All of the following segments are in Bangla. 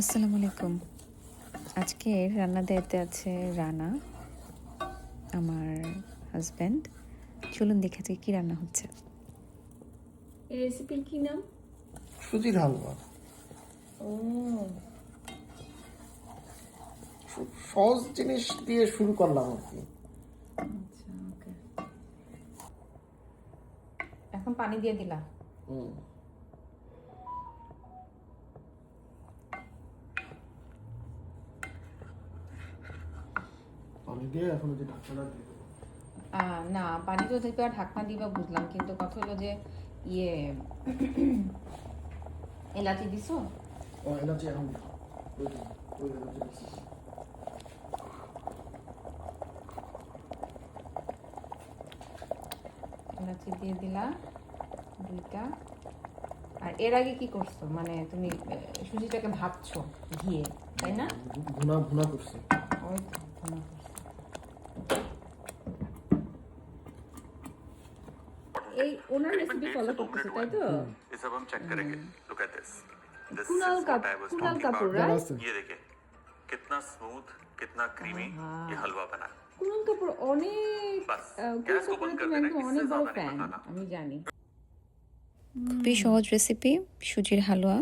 আসসালামু আলাইকুম। আজকে রান্নার দায়িত্বে আছে রানা, আমার হাজব্যান্ড। চলুন দেখে আজকে কী রান্না হচ্ছে। এই রেসিপির কি নাম? সুজির হালুয়া। ও খুব সহজ জিনিস দিয়ে শুরু করলাম আর কি। আচ্ছা, ওকে। এখন পানি দিয়ে দিলাম। পানি দিয়ে এখন যে ঢাকনাটা দিয়ে দেবো। না, পানি তো থেকে আর ঢাকনা দিবা বুঝলাম, কিন্তু কথা হলো যে এলাচি দিছো? ও এলাচি এখন ওই এলাচি দিচ্ছি। এলাচি দিয়ে দিলা 2টা। আর এর আগে কি করছো? মানে তুমি সুজিটাকে ভাজছো ঘিয়ে, তাই না? ভুনা করছি। ওই তো ভুনা করছো। এই ওনার রেসিপি ফলো করতেছে, তাই তো? ये सब हम चेक करेंगे। Look at this. This Kunal is what I was talking Kapoor, about. right? ये देखिए कितना स्मूथ, कितना क्रीमी ये हलवा बना। কুনাল কাপুর অনেক बस কুনাল गैस को কাপুরের बंद তুমি कर देना। একদম इससे অনেক বড় ज्यादा नहीं ফ্যান, बनाना। আমি জানি। খুবই সহজ রেসিপি, সুজির হালুয়া।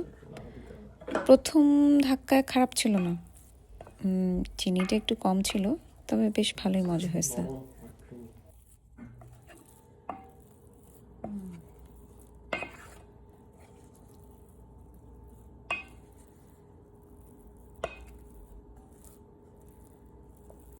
প্রথম ধাক্কায় খারাপ ছিল না, চিনিটা একটু কম ছিল, তবে বেশ ভালোই মজা হয়েছে।